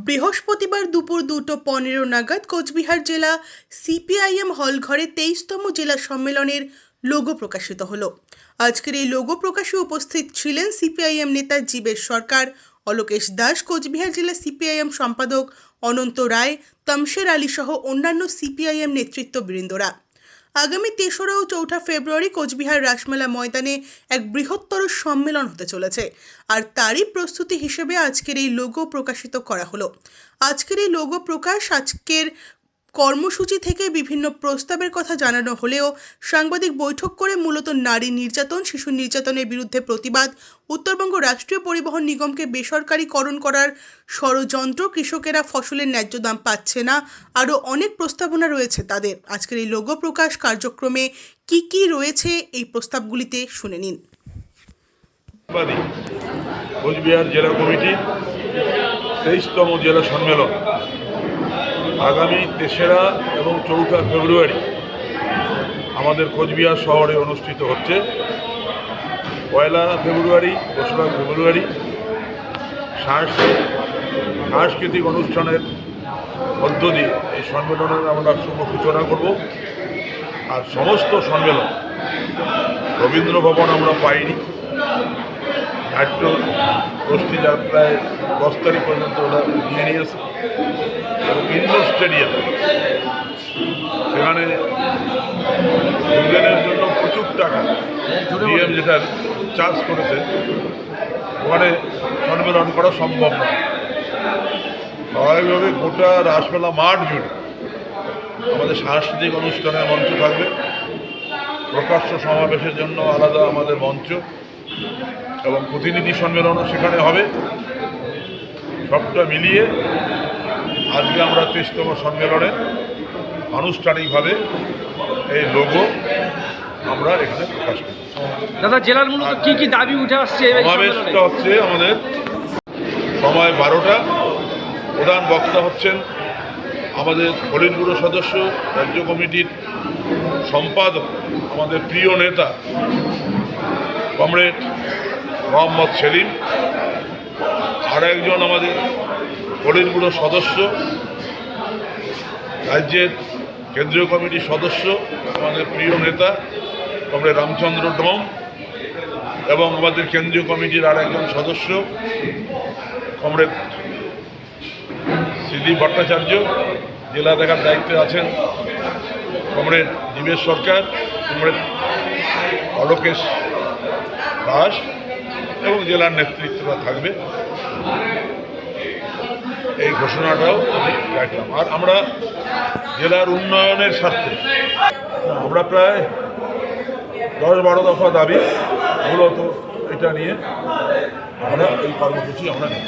বৃহস্পতিবার দুপুর 2:15 নাগাদ কোচবিহার জেলা সিপিআইএম হলঘরে 23তম জেলা সম্মেলনের লোগো প্রকাশিত হলো। আজকের এই লোগো প্রকাশে উপস্থিত ছিলেন সিপিআইএম নেতা জীবেশ সরকার, অলোকেশ দাস, কোচবিহার জেলা সিপিআইএম সম্পাদক অনন্ত রায়, তমশের আলী সহ অন্যান্য সিপিআইএম নেতৃত্ববৃন্দরা। আগামী 3রা ও 4ঠা ফেব্রুয়ারি কোচবিহার রাসমেলা ময়দানে এক বৃহত্তর সম্মেলন হতে চলেছে, আর তারই প্রস্তুতি হিসেবে আজকের এই লোগো প্রকাশিত করা হলো। আজকের এই লোগো প্রকাশ আজকের কর্মসূচি থেকে বিভিন্ন প্রস্তাবের কথা জানানো হলেও সাংবাদিক বৈঠক করে মূলত নারী নির্যাতন, শিশু নির্যাতনের বিরুদ্ধে প্রতিবাদ, উত্তরবঙ্গ রাষ্ট্রীয় পরিবহন নিগমকে বেসরকারীকরণ করার ষড়যন্ত্র, কৃষকেরা ফসলের ন্যায্য দাম পাচ্ছে না, আরও অনেক প্রস্তাবনা রয়েছে তাদের। আজকের এই লোগো প্রকাশ কার্যক্রমে কি রয়েছে এই প্রস্তাবগুলিতে শুনে নিন। কোচবিহার জেলা কমিটি 23তম জেলা সম্মেলন আগামী 3রা এবং 4ঠা ফেব্রুয়ারি আমাদের কোচবিহার শহরে অনুষ্ঠিত হচ্ছে। 1 ফেব্রুয়ারি 2রা ফেব্রুয়ারি সাংস্কৃতিক অনুষ্ঠানের মধ্য দিয়ে এই সম্মেলনের আমরা শুভ সূচনা করব। আর সমস্ত সম্মেলন রবীন্দ্র ভবন আমরা পাইনি, নাট্য গোষ্ঠী যার প্রায় 10 তারিখ পর্যন্ত ওরা নিয়ে নিয়েছে, এবং ইন্ডোর স্টেডিয়াম সেখানে দুদিনের জন্য প্রচুর টাকা ডিএম যেটা চার্জ করেছে, ওখানে সম্মেলন করা সম্ভব নয়। স্বাভাবিকভাবে গোটা রাসমেলা মাঠ জুড়ে আমাদের সাংস্কৃতিক অনুষ্ঠানের মঞ্চ থাকবে, প্রকাশ্য সমাবেশের জন্য আলাদা আমাদের মঞ্চ এবং প্রতিনিধি সম্মেলনও সেখানে হবে। সবটা মিলিয়ে আজকে আমরা 23তম সম্মেলনে আনুষ্ঠানিকভাবে এই লোগো আমরা এখানে প্রকাশ করি। দাদা, জেলার মূলত কি দাবি উঠে আসছে? সমাবেশটা হচ্ছে আমাদের সময় 12টা। প্রধান বক্তা হচ্ছেন আমাদের পলিটব্যুরো সদস্য, রাজ্য কমিটির সম্পাদক, আমাদের প্রিয় নেতা কমরেড মোহাম্মদ সেলিম। আর একজন আমাদের পলিটব্যুরো সদস্য, রাজ্যের কেন্দ্রীয় কমিটির সদস্য, আমাদের প্রিয় নেতা কমরেড রামচন্দ্র ডোম, এবং আমাদের কেন্দ্রীয় কমিটির আর একজন সদস্য কমরেড সিদি ভট্টাচার্য। জেলা দেখার দায়িত্বে আছেন কমরেড জীবেশ সরকার, কমরেড অলোকেশ দাস, এবং জেলার নেতৃত্বরা থাকবে। এই ঘোষণাটাও আমি রাখলাম। আর আমরা জেলার উন্নয়নের স্বার্থে আমরা প্রায় 10-12 দফা দাবি মূলত এটা নিয়ে আমরা এই কর্মসূচি আমরা নিই।